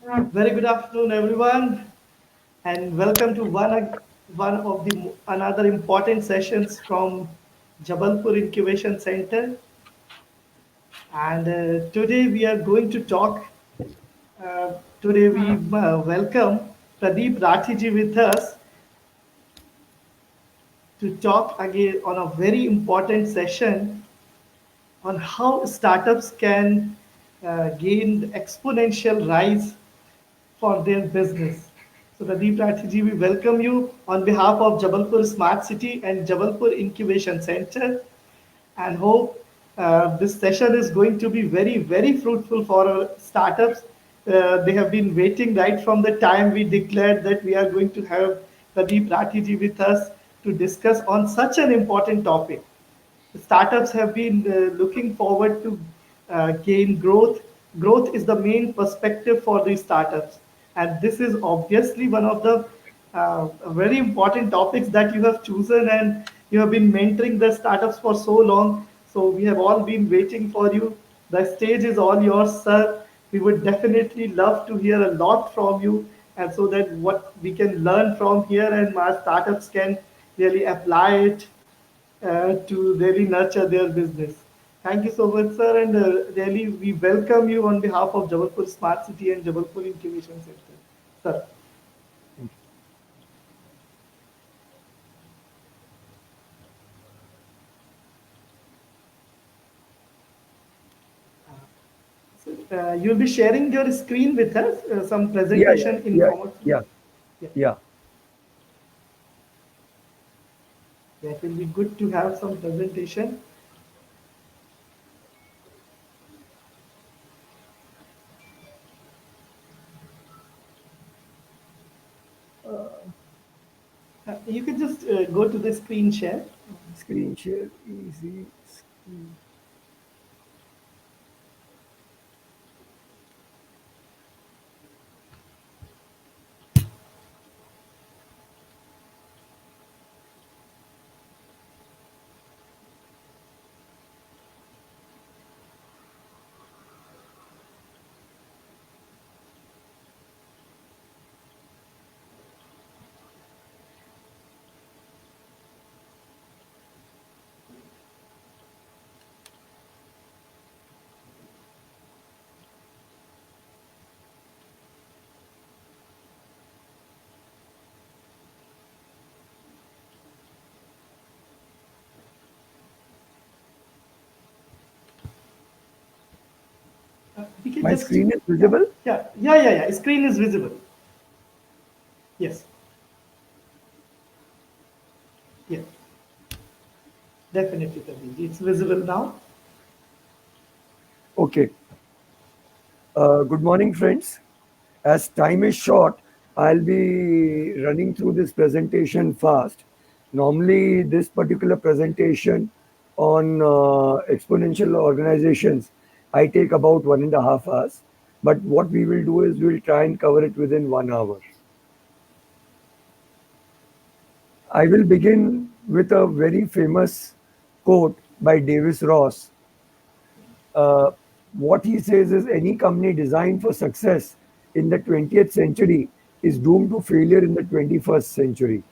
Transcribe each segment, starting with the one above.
Very good afternoon, everyone, and welcome to one of the another important sessions from Jabalpur Incubation Center. And today we are going to talk. Today we welcome Pradeep Rathiji with us to talk again on a very important session on how startups can gain exponential rise for their business. So, Pradeep Rathiji, we welcome you on behalf of Jabalpur Smart City and Jabalpur Incubation Center and hope this session is going to be very, very fruitful for our startups. They have been waiting right from the time we declared that we are going to have Pradeep Rathiji with us to discuss on such an important topic. Startups have been looking forward to gain growth. Growth is the main perspective for these startups, and this is obviously one of the very important topics that you have chosen, and you have been mentoring the startups for so long. So we have all been waiting for you. The stage is all yours, sir. We would definitely love to hear a lot from you, and so that what we can learn from here and our startups can really apply it to really nurture their business. Thank you so much, sir, and really we welcome you on behalf of Jabalpur Smart City and Jabalpur Incubation Center. Sir, you'll be sharing your screen with us, some Yeah, yeah, presentation yeah, information. yeah, Yeah, yeah. that will be good to have some presentation. You can just go to the screen share. Screen share, easy. We can My just, screen is yeah, visible. yeah. Screen is visible. Yes, yes, definitely, Pradeep. It's visible now. Okay. Good morning, friends. As time is short, I'll be running through this presentation fast. Normally, this particular presentation on exponential organizations, I take about 1.5 hours. But what we will do is we'll try and cover it within 1 hour. I will begin with a very famous quote by Davis Ross. Uh, what he says is any company designed for success in the 20th century is doomed to failure in the 21st century.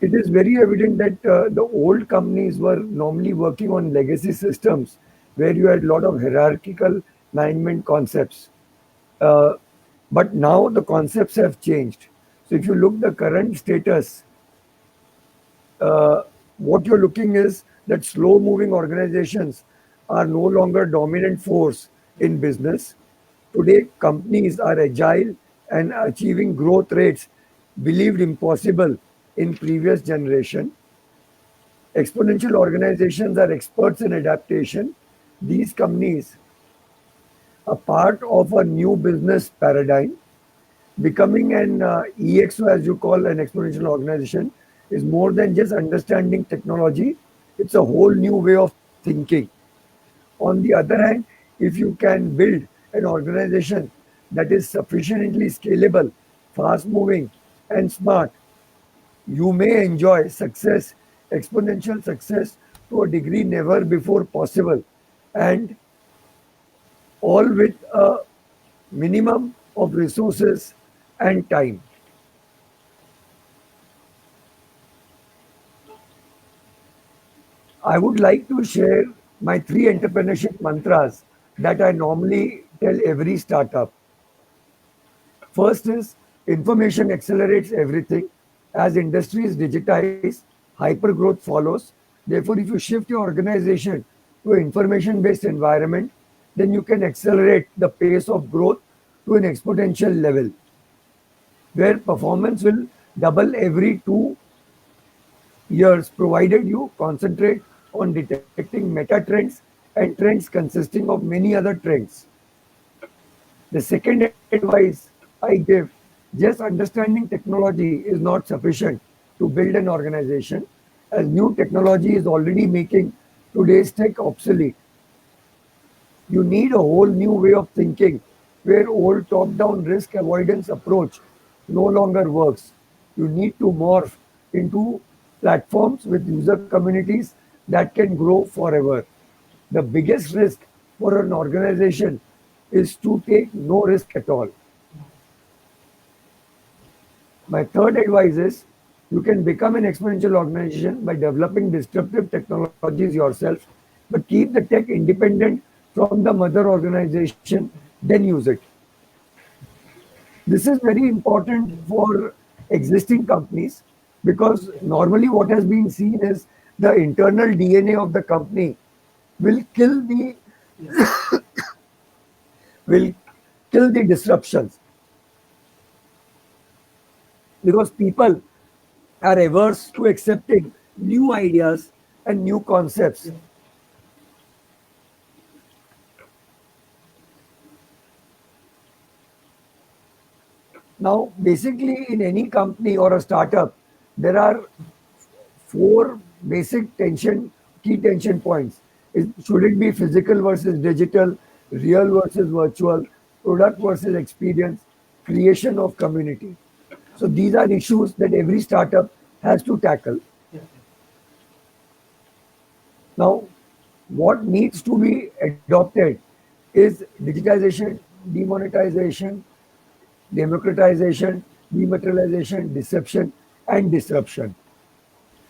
It is very evident that the old companies were normally working on legacy systems where you had a lot of hierarchical management concepts. Uh, but now the concepts have changed. So if you look the current status, uh, what you're looking is that slow moving organizations are no longer dominant force in business. Today companies are agile and achieving growth rates believed impossible in previous generation. Exponential organizations are experts in adaptation. These companies are part of a new business paradigm. Becoming an EXO, as you call an exponential organization, is more than just understanding technology. It's a whole new way of thinking. On the other hand, if you can build an organization that is sufficiently scalable, fast moving, and smart, you may enjoy success, exponential success to a degree never before possible, and all with a minimum of resources and time. I would like to share my three entrepreneurship mantras that I normally tell every startup. First is information accelerates everything. As industries digitize, hypergrowth follows. Therefore, if you shift your organization to an information based environment, then you can accelerate the pace of growth to an exponential level where performance will double every 2 years provided you concentrate on detecting meta trends and trends consisting of many other trends. The second advice I give, just understanding technology is not sufficient to build an organization, as new technology is already making today's tech obsolete. You need a whole new way of thinking where old top-down risk avoidance approach no longer works. You need to morph into platforms with user communities that can grow forever. The biggest risk for an organization is to take no risk at all. My third advice is you can become an exponential organization by developing disruptive technologies yourself, but keep the tech independent from the mother organization, then use it. This is very important for existing companies because normally what has been seen is the internal DNA of the company will kill the will kill the disruptions because people are averse to accepting new ideas and new concepts. Yeah. Now, basically, in any company or a startup, there are four basic key tension points. Should it be physical versus digital, real versus virtual, product versus experience, creation of community? So these are issues that every startup has to tackle. Yeah. Now, what needs to be adopted is digitization, demonetization, democratization, dematerialization, deception, and disruption.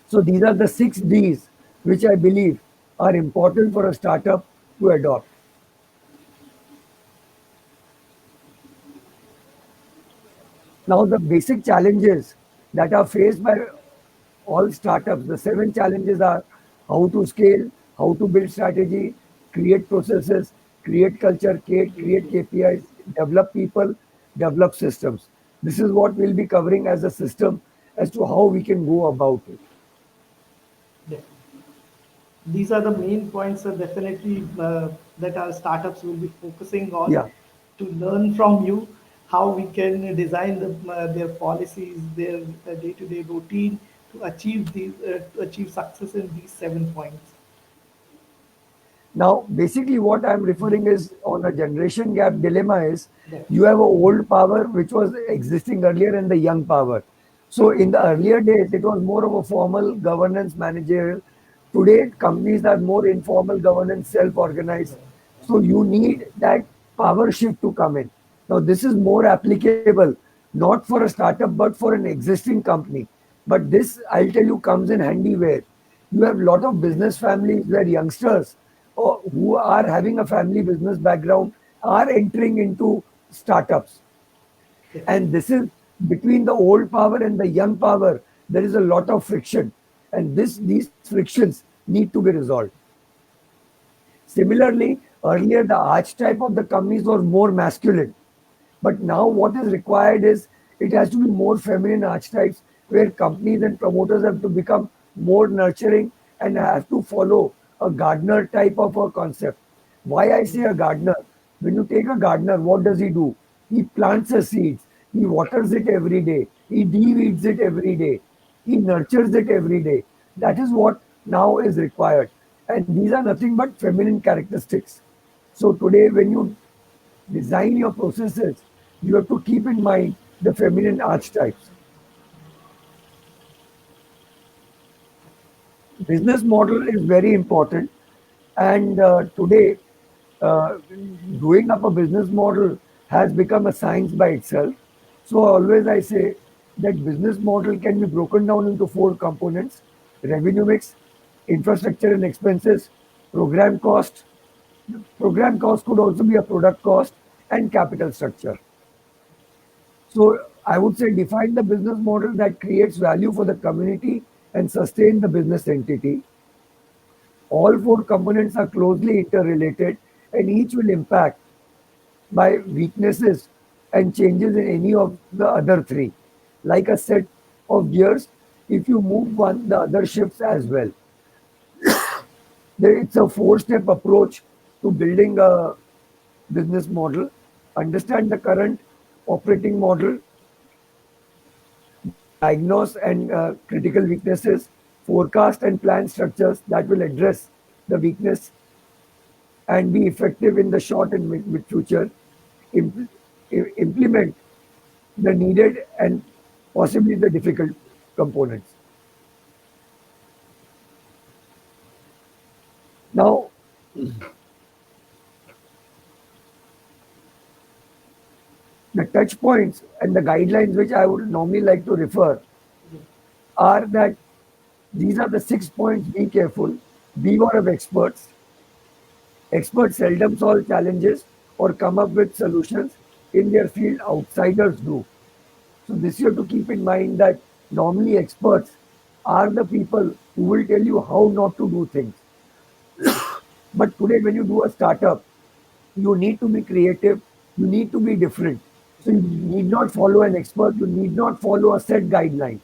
So these are the 6 Ds which I believe are important for a startup to adopt. Now, the basic challenges that are faced by all startups, the 7 challenges are how to scale, how to build strategy, create processes, create culture, create KPIs, develop people, develop systems. This is what we'll be covering as a system as to how we can go about it. Yeah. These are the main points that definitely that our startups will be focusing on Yeah. to learn from you how we can design their policies, their day-to-day routine to achieve to achieve success in these 7 points. Now, basically, what I'm referring is on a generation gap dilemma is Yeah. you have a old power which was existing earlier and the young power. So, in the earlier days, it was more of a formal governance managerial. Today, companies are more informal governance, self organized. So, you need that power shift to come in. Now, this is more applicable not for a startup but for an existing company. But this, I'll tell you, comes in handy where you have a lot of business families where youngsters who are having a family business background are entering into startups. Yeah. And this is between the old power and the young power, there is a lot of friction. And these frictions need to be resolved. Similarly, earlier the archetype of the companies was more masculine. But now what is required is it has to be more feminine archetypes where companies and promoters have to become more nurturing and have to follow a gardener type of a concept. Why I say a gardener? When you take a gardener, what does he do? He plants the seeds, he waters it every day, he de-weeds it every day, he nurtures it every day. That is what now is required. And these are nothing but feminine characteristics. So today, when you design your processes, you have to keep in mind the feminine archetypes. Business model is very important, and today, uh, doing up a business model has become a science by itself. So always I say that business model can be broken down into four components: revenue mix, infrastructure and expenses, program cost. Program cost could also be a product cost, and capital structure. So I would say define the business model that creates value for the community and sustain the business entity. All four components are closely interrelated and each will impact by weaknesses and changes in any of the other three. Like a set of gears, if you move one, the other shifts as well. It's a four-step approach to building a business model. Understand the current operating model, diagnose and critical weaknesses, forecast and plan structures that will address the weakness and be effective in the short and mid future, Im- implement the needed and possibly the difficult components. Now, the touch points and the guidelines which I would normally like to refer are that these are the 6 points. Be careful, beware of experts. Experts seldom solve challenges or come up with solutions in their field, outsiders do. So this you have to keep in mind that normally experts are the people who will tell you how not to do things. But today when you do a startup, you need to be creative, you need to be different. So you need not follow an expert, you need not follow a set guidelines.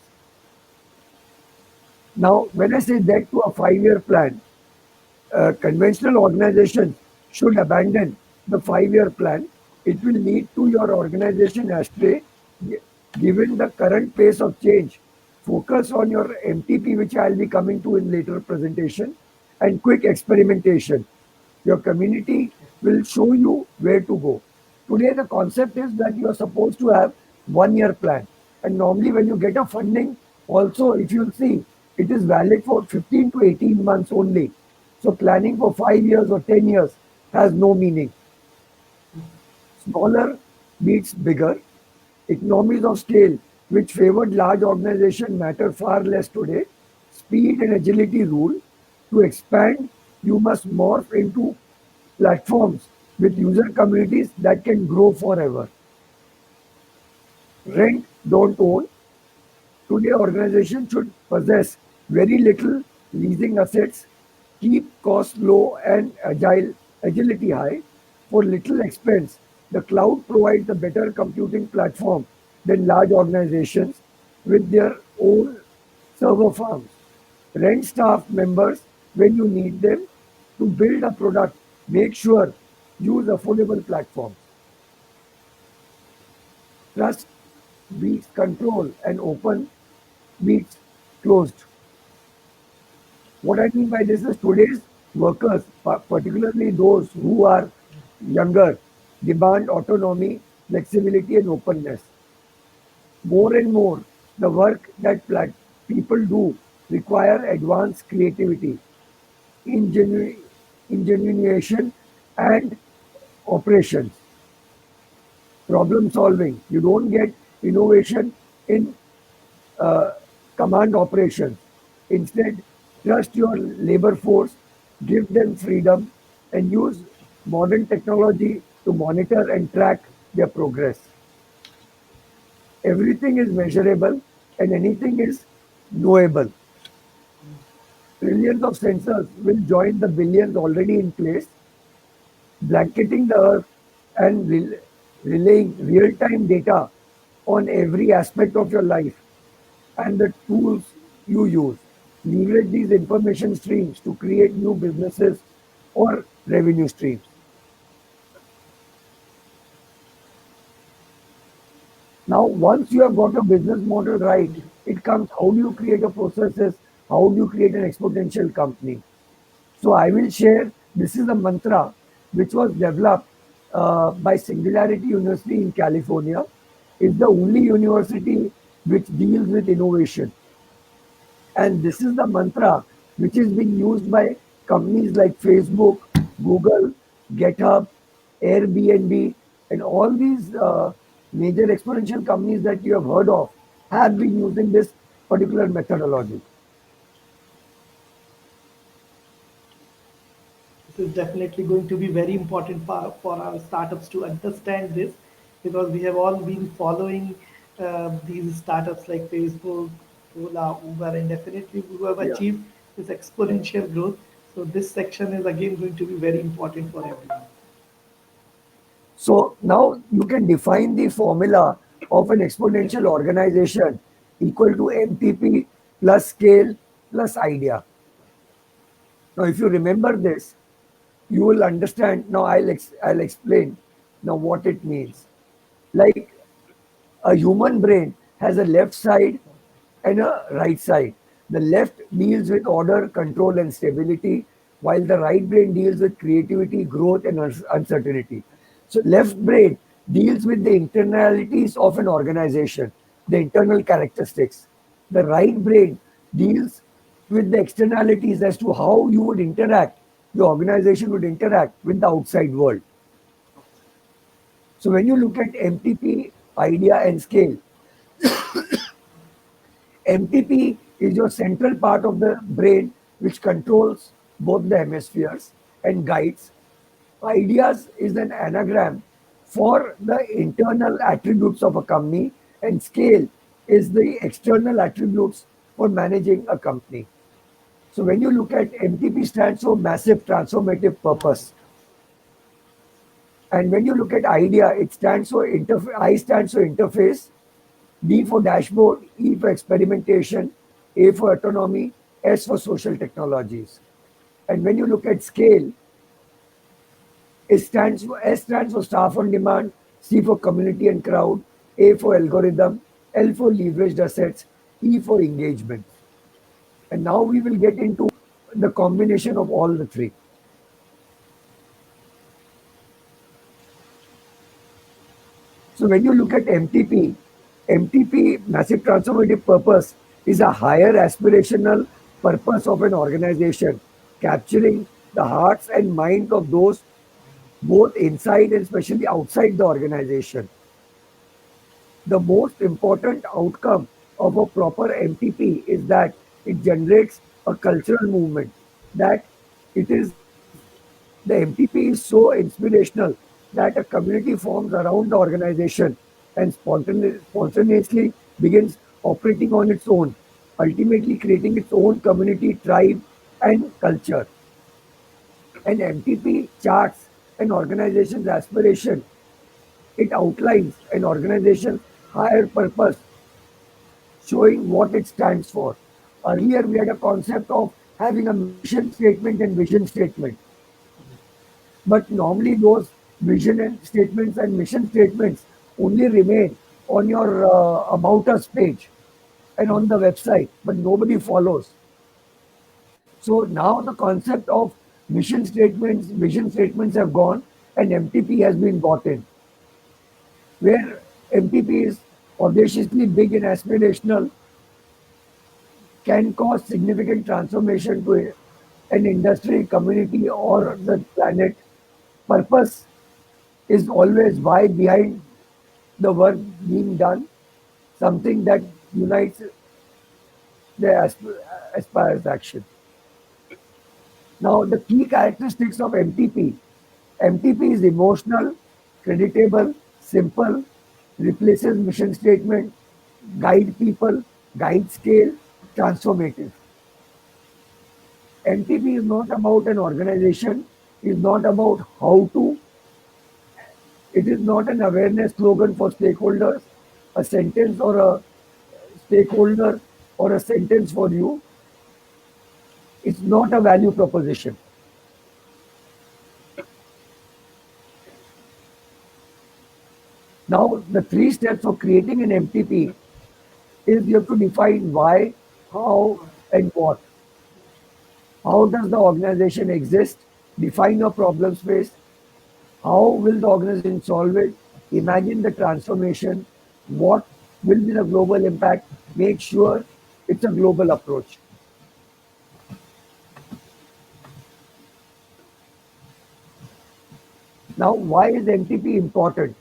Now, when I say that to a 5 year plan, conventional organizations should abandon the 5 year plan. It will lead to your organization astray given the current pace of change. Focus on your MTP, which I'll be coming to in later presentation, and quick experimentation. Your community will show you where to go. Today, the concept is that you are supposed to have 1 year plan. And normally, when you get a funding, also, if you see, it is valid for 15 to 18 months only. So, planning for 5 years or 10 years has no meaning. Smaller beats bigger. Economies of scale, which favored large organizations, matter far less today. Speed and agility rule. To expand, you must morph into platforms with user communities that can grow forever. Rent, don't own. Today, organizations should possess very little leasing assets, keep costs low and agility high. For little expense, the cloud provides a better computing platform than large organizations with their own server farms. Rent staff members when you need them to build a product. Make sure use affordable platforms. Trust beats control and open beats closed. What I mean by this is today's workers, particularly those who are younger, demand autonomy, flexibility, and openness. More and more, the work that people do require advanced creativity, ingenu- ingenuation, and operations, problem solving. You don't get innovation in uh, command operations. Instead, trust your labor force, give them freedom, and use modern technology to monitor and track their progress. Everything is measurable and anything is knowable. Trillions of sensors will join the billions already in place, blanketing the earth and relaying real time data on every aspect of your life and the tools you use. Leverage these information streams to create new businesses or revenue streams. Now, once you have got a business model right, it comes how do you create a processes, how do you create an exponential company. So I will share, this is a mantra which was developed by Singularity University in California. It's the only university which deals with innovation. And this is the mantra which is being used by companies like Facebook, Google, GitHub, Airbnb. And all these major exponential companies that you have heard of have been using this particular methodology. This is definitely going to be very important for our startups to understand this, because we have all been following these startups like Facebook, Ola, Uber, and definitely who have Yeah. achieved this exponential growth. So this section is again going to be very important for everyone. So now you can define the formula of an exponential organization equal to MTP plus scale plus idea. Now, if you remember this, you will understand. Now, I'll explain now what it means. Like a human brain has a left side and a right side. The left deals with order, control, and stability, while the right brain deals with creativity, growth, and uncertainty. So, left brain deals with the internalities of an organization, the internal characteristics. The right brain deals with the externalities as to how you would interact, the organization would interact with the outside world. So, when you look at MTP, idea, and scale, MTP is your central part of the brain which controls both the hemispheres and guides. Ideas is an anagram for the internal attributes of a company, and scale is the external attributes for managing a company. So when you look at MTP stands for massive transformative purpose. And when you look at idea, it stands for I stands for interface, D for dashboard, E for experimentation, A for autonomy, S for social technologies. And when you look at scale, S stands for staff on demand, C for community and crowd, A for algorithm, L for leveraged assets, E for engagement. And now we will get into the combination of all the three. So when you look at MTP, massive transformative purpose, is a higher aspirational purpose of an organization, capturing the hearts and minds of those both inside and especially outside the organization. The most important outcome of a proper MTP is that it generates a cultural movement, that it is the MTP is so inspirational that a community forms around the organization and spontaneously begins operating on its own, ultimately creating its own community, tribe, and culture. An MTP charts an organization's aspiration. It outlines an organization's higher purpose, showing what it stands for. Earlier, we had a concept of having a mission statement and vision statement. But normally those vision and statements and mission statements only remain on your about us page and on the website, but nobody follows. So now the concept of mission statements, vision statements have gone, and MTP has been brought in, where MTP is audaciously big and aspirational, can cause significant transformation to an industry, community, or the planet. Purpose is always why behind the work being done, something that unites the aspires action. Now, the key characteristics of MTP is emotional, creditable, simple, replaces mission statement, guide people, guide scale, transformative. MTP is not about an organization, is not about how to, it is not an awareness slogan for stakeholders, a sentence or a stakeholder or a sentence for you. It's not a value proposition. Now, the three steps for creating an MTP is you have to define why, how, and what. How does the organization exist? Define your problem space. How will the organization solve it? Imagine the transformation. What will be the global impact? Make sure it's a global approach. Now, why is MTP important?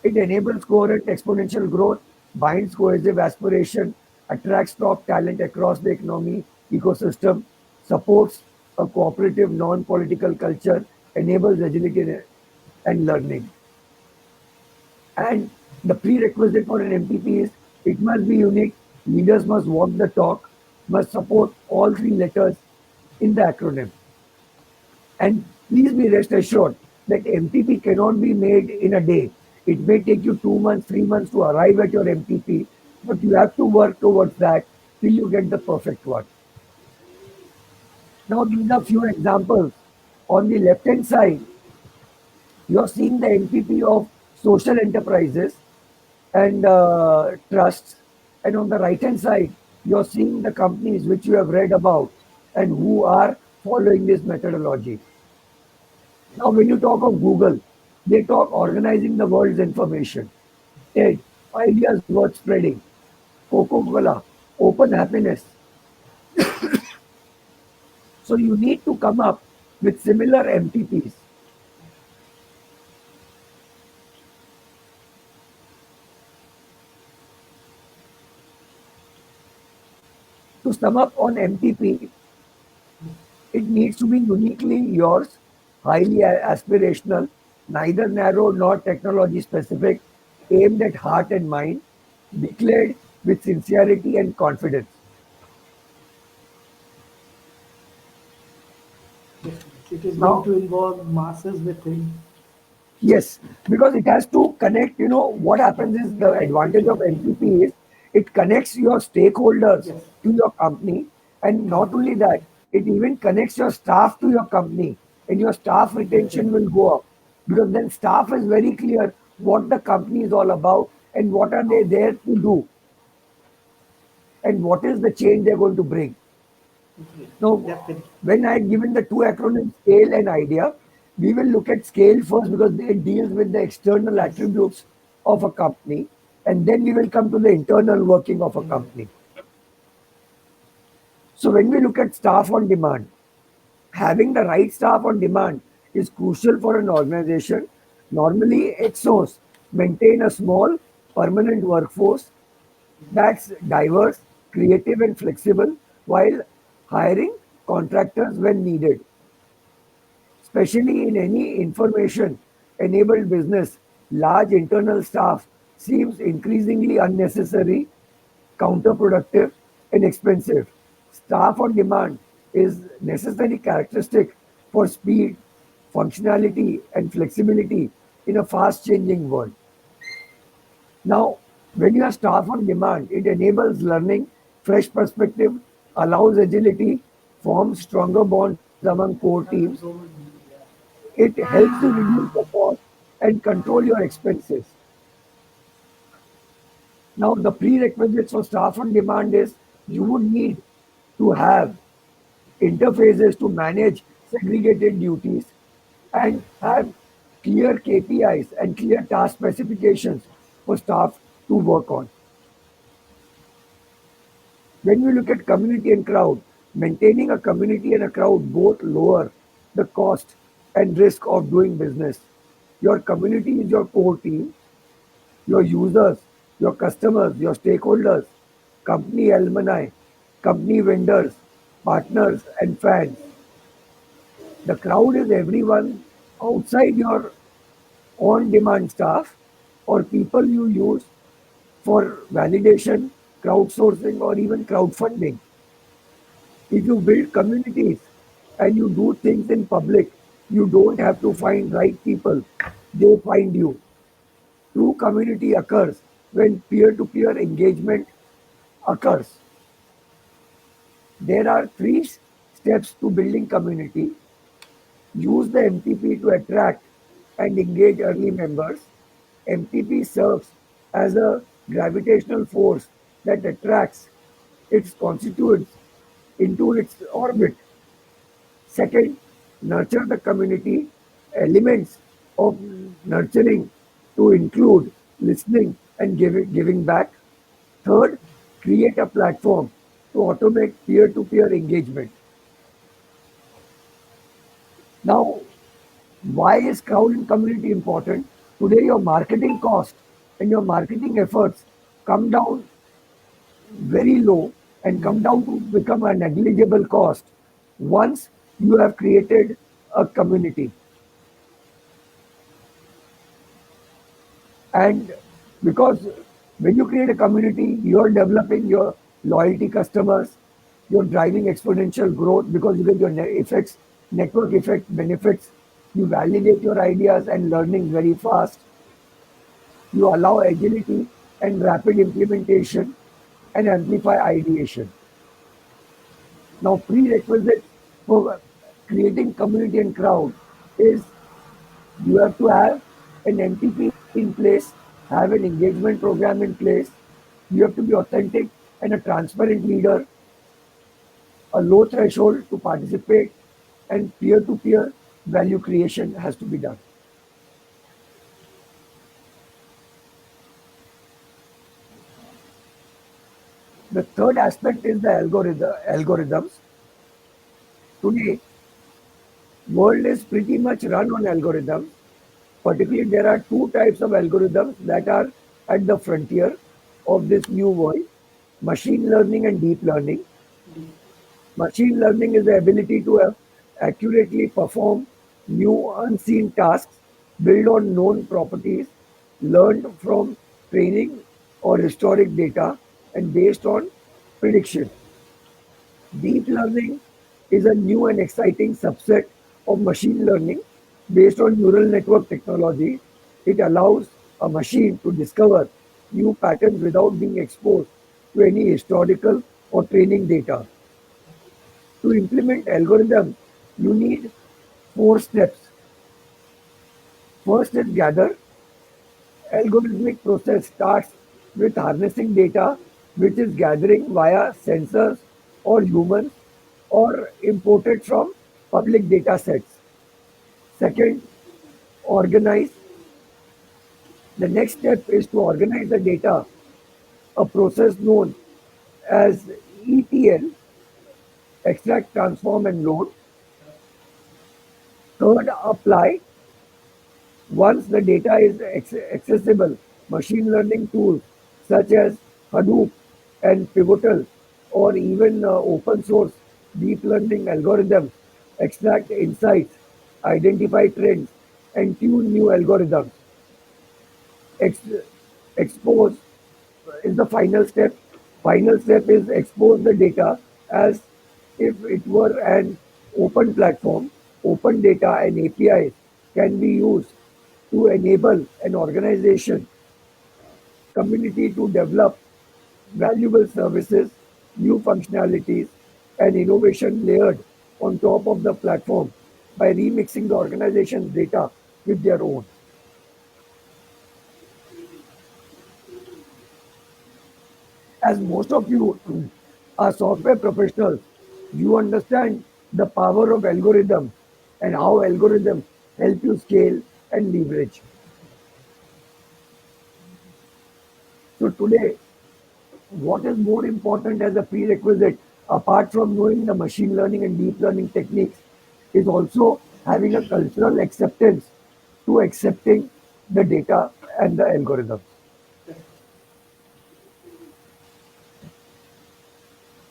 It enables coherent exponential growth, binds cohesive aspiration, attracts top talent across the economy ecosystem, supports a cooperative non-political culture, enables agility and learning. And the prerequisite for an MTP is it must be unique, leaders must walk the talk, must support all three letters in the acronym. And please be rest assured that MTP cannot be made in a day. It may take you 2 months, 3 months to arrive at your MTP, but you have to work towards that till you get the perfect one. Now, these are few examples. On the left hand side, you're seeing the MTP of social enterprises and trusts. And on the right hand side, you're seeing the companies which you have read about and who are following this methodology. Now, when you talk of Google, they talk organizing the world's information. TED, ideas worth spreading. Coca-Cola, open happiness. So you need to come up with similar MTPs. To sum up on MTP, it needs to be uniquely yours, highly aspirational, neither narrow nor technology specific, aimed at heart and mind, declared with sincerity and confidence. It is going Now, to involve masses within. yes, because it has to connect. What happens is the advantage of MPP is it connects your stakeholders Yes. to your company, and not only that, it even connects your staff to your company, and your staff retention will go up because then staff is very clear what the company is all about and what are they there to do and what is the change they're going to bring. Now, Definitely. when I had given the two acronyms, scale and idea, we will look at scale first because it deals with the external Yes. attributes of a company, and then we will come to the internal working of a company. So, when we look at staff on demand, having the right staff on demand is crucial for an organization. Normally, XOs maintain a small, permanent workforce that's diverse, creative, and flexible while hiring contractors when needed. Especially in any information enabled business, large internal staff seems increasingly unnecessary, counterproductive, and expensive. Staff on demand is necessary characteristic for speed, functionality, and flexibility in a fast changing world. Now, when you have staff on demand, it enables learning, fresh perspective, allows agility, forms stronger bonds among core teams. It helps you reduce the cost and control your expenses. Now, the prerequisites for staff on demand is you would need to have interfaces to manage segregated duties and have clear KPIs and clear task specifications for staff to work on. When we look at community and crowd, maintaining a community and a crowd both lower the cost and risk of doing business. Your community is your core team, your users, your customers, your stakeholders, company alumni, company vendors, partners, and fans. The crowd is everyone outside your on demand staff or people you use for validation, crowdsourcing, or even crowdfunding. If you build communities and you do things in public, you don't have to find right people, they find you. True community occurs when peer to peer engagement occurs. There are three steps to building community. Use the MTP to attract and engage early members. MTP serves as a gravitational force that attracts its constituents into its orbit. Second, nurture the community. Elements of nurturing to include listening and giving back. Third, create a platform to automate peer to peer engagement. Now, Why is crowd and community important? Today, your marketing cost and your marketing efforts come down very low and come down to become a negligible cost once you have created a community. And because when you create a community, you're developing your loyalty customers, you're driving exponential growth because you get your effects, network effect benefits, you validate your ideas and learning very fast, you allow agility and rapid implementation and amplify ideation. Now, prerequisites for creating community and crowd is you have to have an MTP in place, have an engagement program in place. You have to be authentic and a transparent leader, a low threshold to participate, and peer to peer value creation has to be done. The third aspect is the algorithms. Today, world is pretty much run on algorithms. Particularly, there are two types of algorithms that are at the frontier of this new world: machine learning and deep learning. Machine learning is the ability to accurately perform new unseen tasks, build on known properties, learned from training or historic data, and based on prediction. Deep learning is a new and exciting subset of machine learning based on neural network technology. It allows a machine to discover new patterns without being exposed to any historical or training data. To implement algorithm, you need four steps. First is gather. Algorithmic process starts with harnessing data which is gathering via sensors or humans or imported from public data sets. Second, organize. The next step is to organize the data, a process known as ETL, extract, transform, and load. Third, apply. Once the data is accessible, machine learning tools such as Hadoop and Pivotal or even open source deep learning algorithms extract insights, identify trends, and tune new algorithms. Ex- Expose is the final step. Final step is expose the data as if it were an open platform. Open data and APIs can be used to enable an organization community to develop valuable services, new functionalities, and innovation layered on top of the platform by remixing the organization's data with their own. As most of you are software professionals, you understand the power of algorithms and how algorithms help you scale and leverage. So today, what is more important as a prerequisite, apart from knowing the machine learning and deep learning techniques, is also having a cultural acceptance to accepting the data and the algorithms.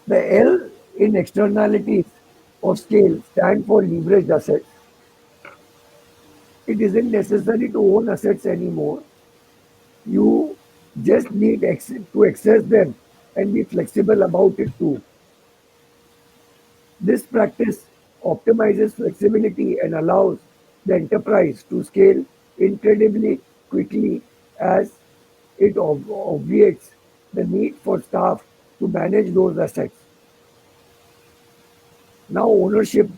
The L in externalities of scale stand for leveraged assets. It isn't necessary to own assets anymore. You just need to access them and be flexible about it too. This practice optimizes flexibility and allows the enterprise to scale incredibly quickly as it obviates the need for staff to manage those assets. Now, ownership,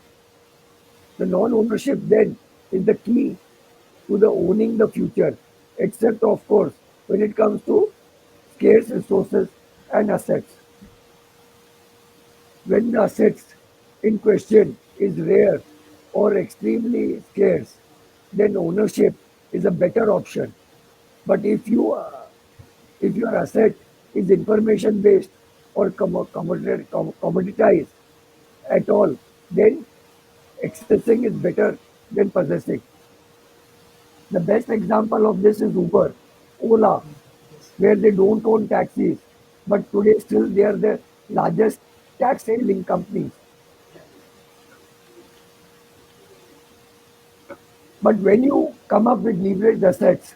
the non ownership then is the key to the owning the future, except, of course, when it comes to scarce resources and assets. When the assets in question is rare or extremely scarce, then ownership is a better option. But if your asset is information based or commoditized at all, then accessing is better than possessing. The best example of this is Uber, Ola, where they don't own taxis, but today still they are the largest tax hailing companies. But when you come up with leveraged assets,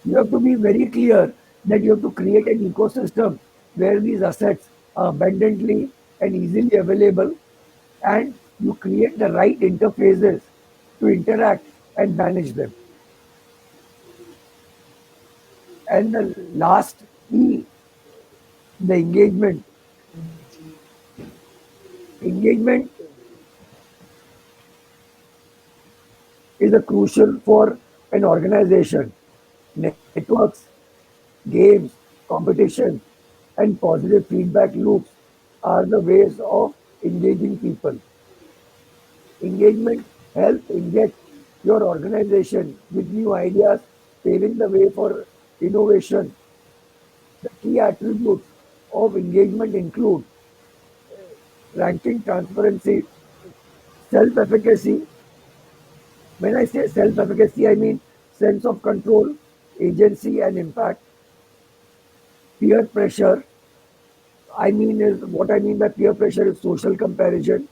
you have to be very clear that you have to create an ecosystem where these assets are abundantly and easily available, and you create the right interfaces to interact and manage them. And the last E, the engagement. Engagement is a crucial for an organization. Networks, games, competition, and positive feedback loops are the ways of engaging people. Engagement helps inject your organization with new ideas, paving the way for innovation. The key attributes of engagement include ranking transparency, self efficacy. When I say self efficacy, I mean sense of control, agency, and impact. Peer pressure, what I mean by peer pressure is social comparison,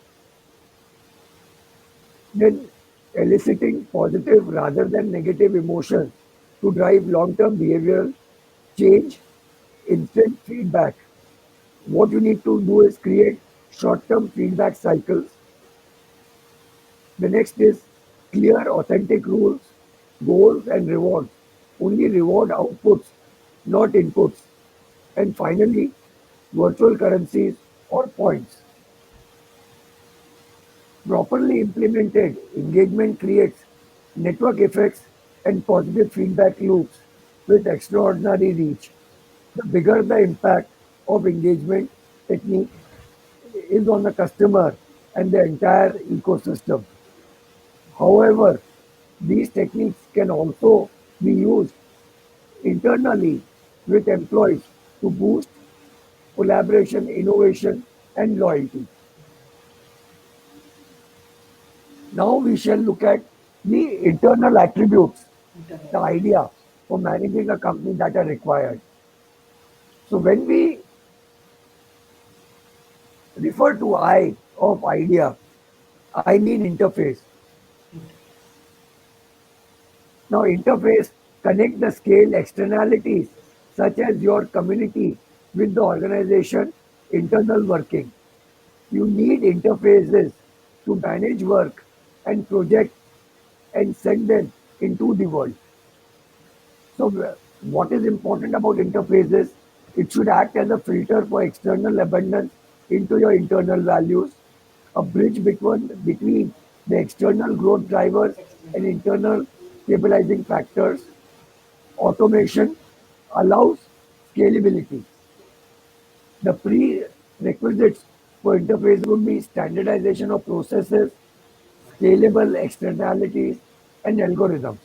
then eliciting positive rather than negative emotions to drive long term behavioral change, instant feedback. What you need to do is create short term feedback cycles. The next is clear, authentic rules, goals, and rewards. Only reward outputs, not inputs. And finally, virtual currencies or points. Properly implemented, engagement creates network effects and positive feedback loops with extraordinary reach. The bigger the impact of engagement technique is on the customer and the entire ecosystem. However, these techniques can also be used internally with employees to boost collaboration, innovation, and loyalty. Now we shall look at the internal attributes, the idea for managing a company that are required. So when we refer to I of idea, I mean interface. Now interface connect the scale externalities such as your community with the organization internal working. You need interfaces to manage work and project and send them into the world. So, what is important about interfaces? It should act as a filter for external abundance into your internal values, a bridge between the external growth drivers and internal stabilizing factors. Automation allows scalability. The prerequisites for interface would be standardization of processes, scalable externalities, and algorithms.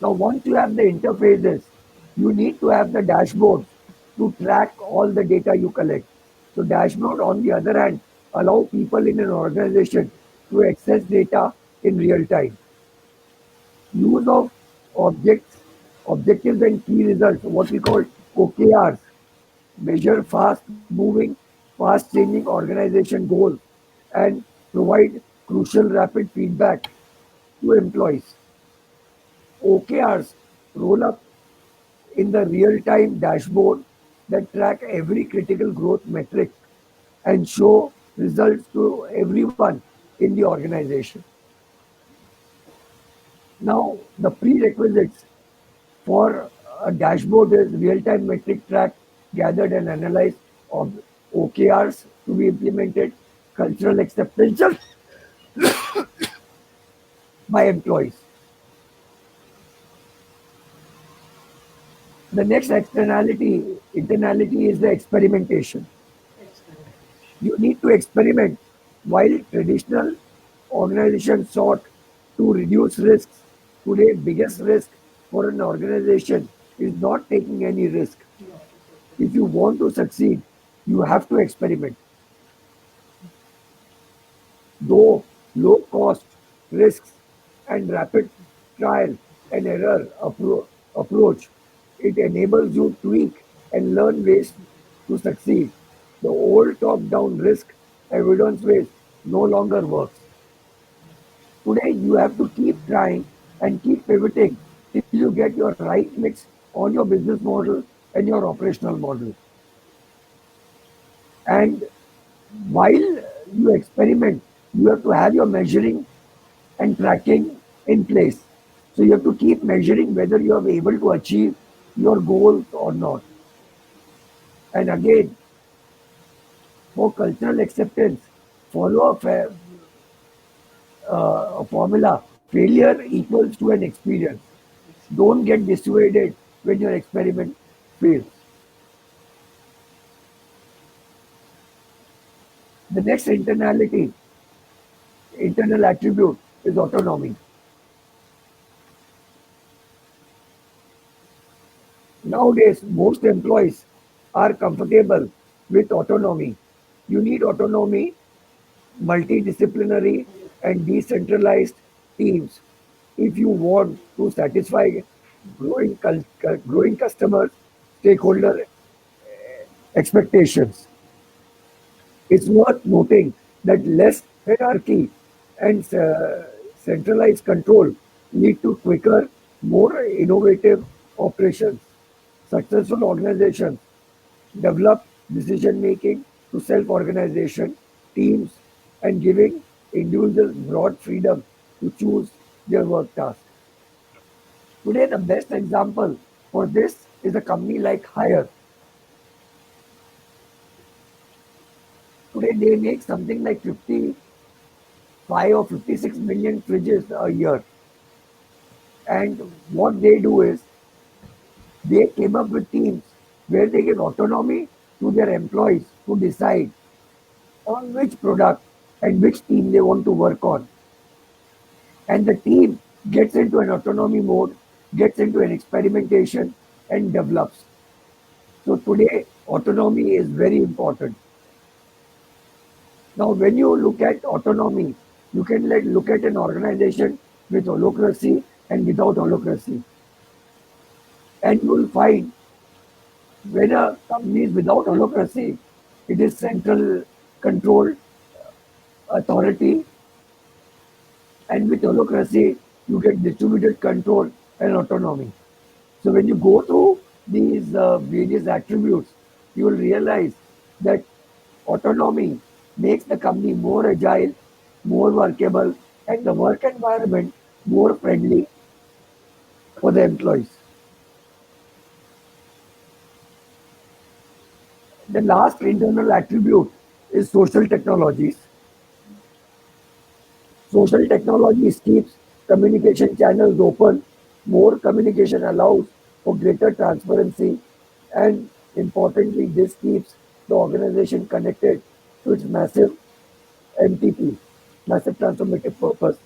Now, once you have the interfaces, you need to have the dashboards to track all the data you collect. So, dashboard on the other hand allow people in an organization to access data in real time. Use of objects, objectives and key results, what we call OKRs, measure fast moving, fast changing organization goals, and provide crucial rapid feedback to employees. OKRs roll up in the real-time dashboard that track every critical growth metric and show results to everyone in the organization. Now, the prerequisites for a dashboard is real-time metric track, gathered and analyzed of OKRs to be implemented, cultural acceptance by employees. The next internality is the experimentation. You need to experiment. While traditional organizations sought to reduce risks, today biggest risk for an organization is not taking any risk. If you want to succeed, you have to experiment. Though low cost, risks, and rapid trial and error approach. It enables you to tweak and learn ways to succeed. The old top-down risk evidence ways no longer works. Today, you have to keep trying and keep pivoting till you get your right mix on your business model and your operational model. And while you experiment, you have to have your measuring and tracking in place. So you have to keep measuring whether you are able to achieve your goals or not. And again, for cultural acceptance, follow a formula. Failure equals to an experience. Don't get dissuaded when your experiment fails. The next internal attribute is autonomy. Nowadays, most employees are comfortable with autonomy. You need autonomy, multidisciplinary, and decentralized teams if you want to satisfy growing customers, stakeholder expectations. It's worth noting that less hierarchy and centralized control lead to quicker, more innovative operations. Successful organizations develop decision making to self organization, teams, and giving individuals broad freedom to choose their work tasks. Today, the best example for this is a company like Hire. Today, they make something like 55 or 56 million fridges a year. And what they do is they came up with teams where they give autonomy to their employees to decide on which product and which team they want to work on. And the team gets into an autonomy mode, gets into an experimentation, and develops. So today, autonomy is very important. Now, when you look at autonomy, you can look at an organization with holocracy and without holocracy. And you will find when a company is without holocracy, it is central controlled authority, and with holocracy, you get distributed control and autonomy. So when you go through these various attributes, you will realize that autonomy makes the company more agile, more workable, and the work environment more friendly for the employees. The last internal attribute is social technologies. Social technologies keeps communication channels open. More communication allows for greater transparency, and importantly, this keeps the organization connected to its massive MTP, massive transformative purpose.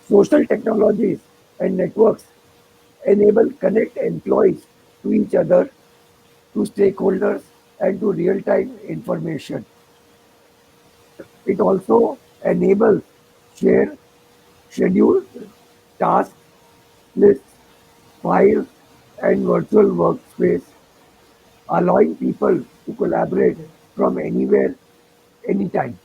Social technologies and networks enable connect employees to each other, to stakeholders, and to real-time information. It also enables share, schedule, tasks, lists, files, and virtual workspace, allowing people to collaborate from anywhere, anytime.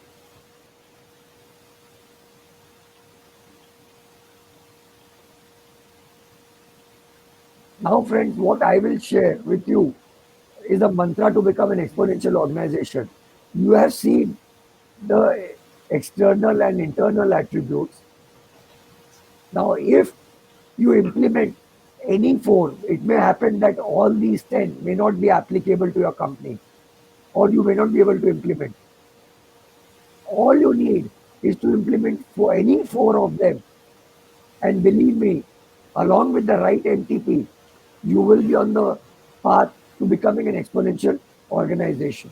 Now, friends, what I will share with you is a mantra to become an exponential organization. You have seen the external and internal attributes. Now, if you implement any four, it may happen that all these 10 may not be applicable to your company or you may not be able to implement. All you need is to implement for any four of them. And believe me, along with the right MTP, you will be on the path to becoming an exponential organization.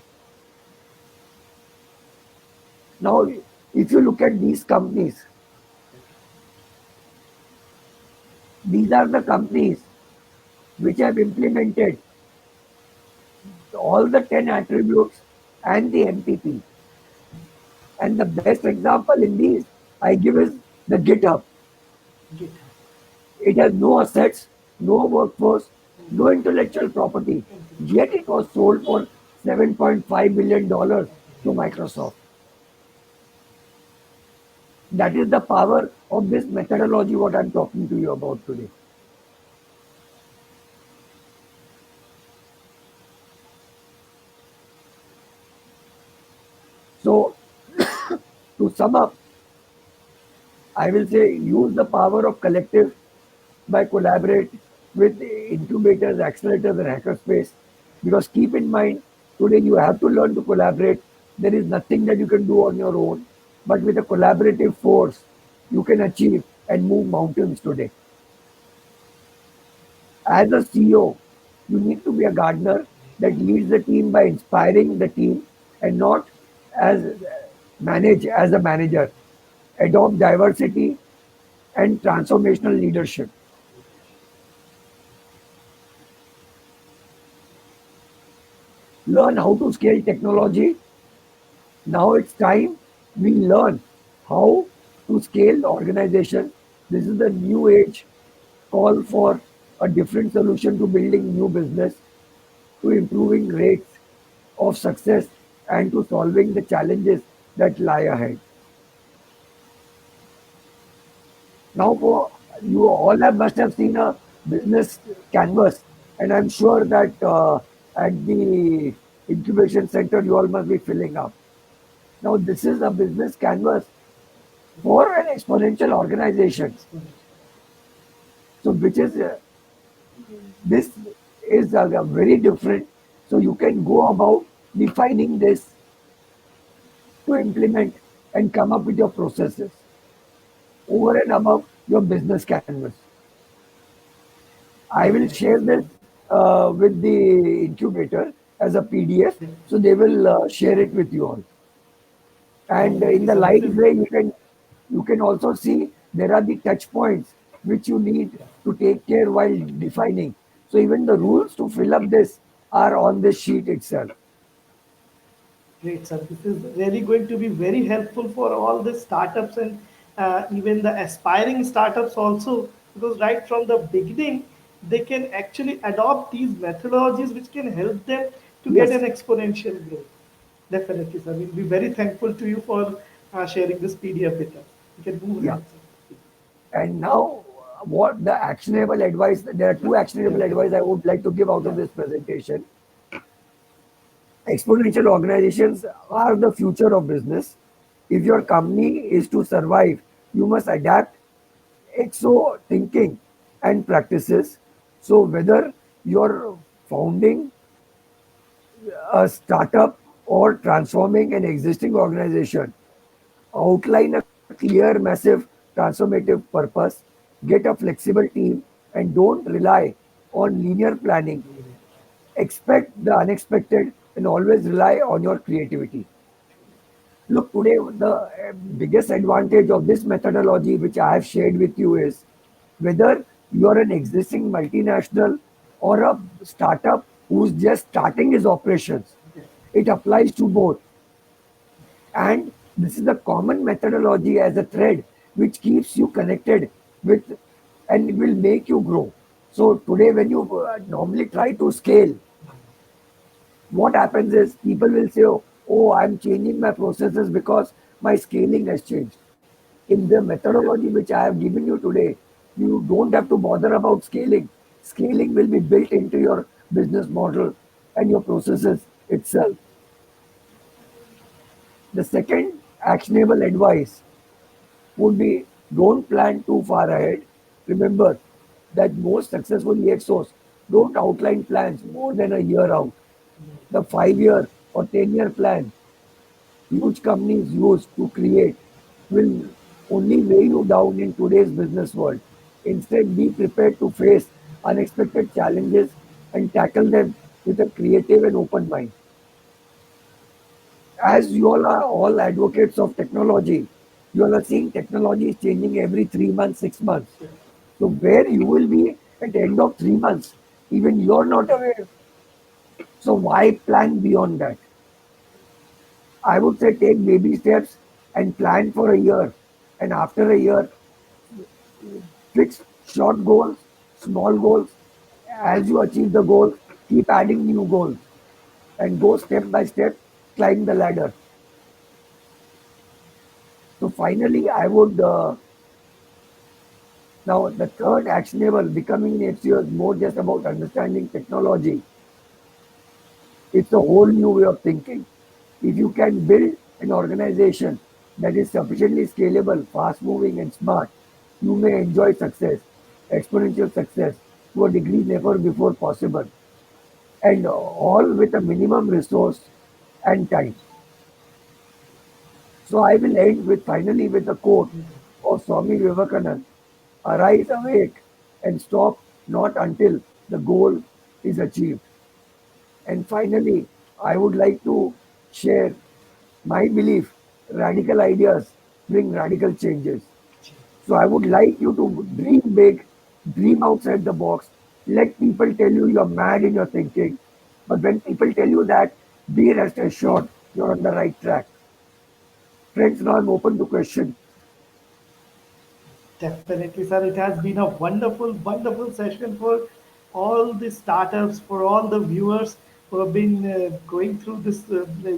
Now, if you look at these companies, these are the companies which have implemented all the 10 attributes and the MTP. And the best example in these I give is the GitHub. GitHub. It has no assets, no workforce, no intellectual property, yet it was sold for $7.5 billion to Microsoft. That is the power of this methodology, what I'm talking to you about today. So, to sum up, I will say use the power of collective by collaborate with incubators, accelerators, and hackerspace. Because keep in mind, today you have to learn to collaborate. There is nothing that you can do on your own, but with a collaborative force, you can achieve and move mountains today. As a CEO, you need to be a gardener that leads the team by inspiring the team and not as manage as a manager. Adopt diversity and transformational leadership. Learn how to scale technology. Now it's time we learn how to scale the organization. This is the new age call for a different solution to building new business, to improving rates of success, and to solving the challenges that lie ahead. Now, for you all have must have seen a business canvas, and I'm sure that at the incubation center you all must be filling up. Now, this is a business canvas for an exponential organization. So, which is this is very different. So, you can go about defining this to implement and come up with your processes over and above your business canvas. I will share this with the incubator as a PDF, so they will share it with you all. And in Definitely, the sir. This live is way, you can also see there are the touch points which you need to take care while defining. So even the rules to fill up this are on this sheet itself. great, sir. This is really going to be very helpful for all the startups and even the aspiring startups also, because right from the beginning, they can actually adopt these methodologies which can help them to get an Yes, exponential growth. Definitely, sir. We'll be very thankful to you for sharing this PDF with us. You can move yeah. ahead, sir. And now, what the actionable advice? There are two Yeah, actionable advice I would like to give out of yeah. this presentation. Exponential organizations are the future of business. If your company is to survive, you must adapt EXO thinking and practices. So, whether you're founding a startup or transforming an existing organization, outline a clear, massive, transformative purpose, get a flexible team, and don't rely on linear planning. Expect the unexpected and always rely on your creativity. Look, today, the biggest advantage of this methodology, which I have shared with you, is whether you are an existing multinational or a startup who's just starting his operations, it applies to both. And this is the common methodology as a thread which keeps you connected with and will make you grow. So, today, when you normally try to scale, what happens is people will say, oh, I'm changing my processes because my scaling has changed. In the methodology which I have given you today, you don't have to bother about scaling. Scaling will be built into your business model and your processes itself. The second actionable advice would be don't plan too far ahead. Remember that most successful EXOs don't outline plans more than a year out. The 5 year or 10-year plan huge companies use to create will only weigh you down in today's business world. Instead, be prepared to face unexpected challenges and tackle them with a creative and open mind. As you all are all advocates of technology, you all are seeing technology is changing every 3 months, 6 months. So where you will be at the end of 3 months, even you're not aware. So why plan beyond that? I would say take baby steps and plan for a year. And after a year, fix short goals, small goals. As you achieve the goal, keep adding new goals and go step by step, climb the ladder. So finally, I would now the third actionable becoming next year is more just about understanding technology. It's a whole new way of thinking. If you can build an organization that is sufficiently scalable, fast moving, and smart, you may enjoy success, exponential success, to a degree never before possible, and all with a minimum resource and time. So I will end with finally with a quote of Swami Vivekananda: "Arise, awake, and stop not until the goal is achieved." And finally, I would like to share my belief: radical ideas bring radical changes. So I would like you to dream big, dream outside the box. Let people tell you you're mad in your thinking. But when people tell you that, be rest assured you're on the right track. Friends, now I'm open to question. Definitely, sir. It has been a wonderful, wonderful session for all the startups, for all the viewers who have been going through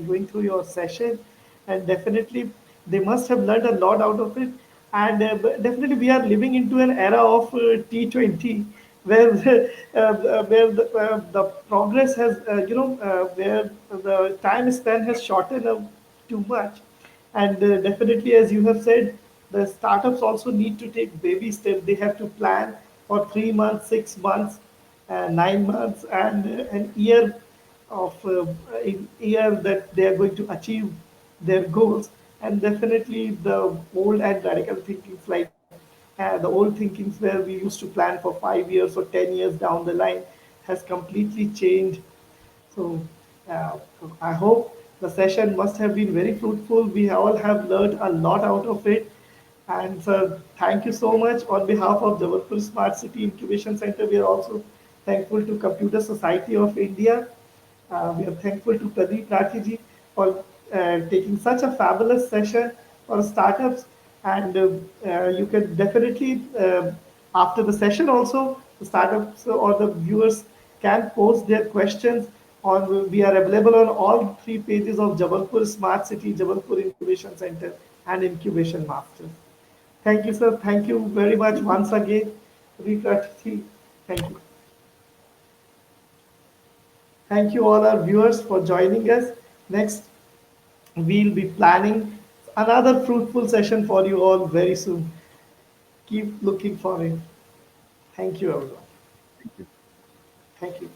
going through your session, and definitely they must have learned a lot out of it. And definitely, we are living into an era of T20, where the progress has, where the time span has shortened too much. And definitely, as you have said, the startups also need to take baby steps. They have to plan for 3 months, 6 months, 9 months, and an year of year that they are going to achieve their goals. And definitely, the old and radical thinkings, like the old thinkings where we used to plan for 5 years or 10 years down the line, has completely changed. So uh, I hope the session must have been very fruitful. We all have learned a lot out of it. And sir, thank you so much on behalf of Jabalpur Smart City Incubation Center. We are also thankful to Computer Society of India. We are thankful to Pradeep Rathiji for taking such a fabulous session for startups. And you can definitely, after the session also, the startups or the viewers can post their questions on. We are available on all 3 pages of Jabalpur Smart City, Jabalpur Incubation Center, and Incubation Masters. Thank you, sir. Thank you very much once again. Pradeep Rathiji, thank you. Thank you, all our viewers, for joining us. Next, we'll be planning another fruitful session for you all very soon. Keep looking for it. Thank you, everyone. Thank you.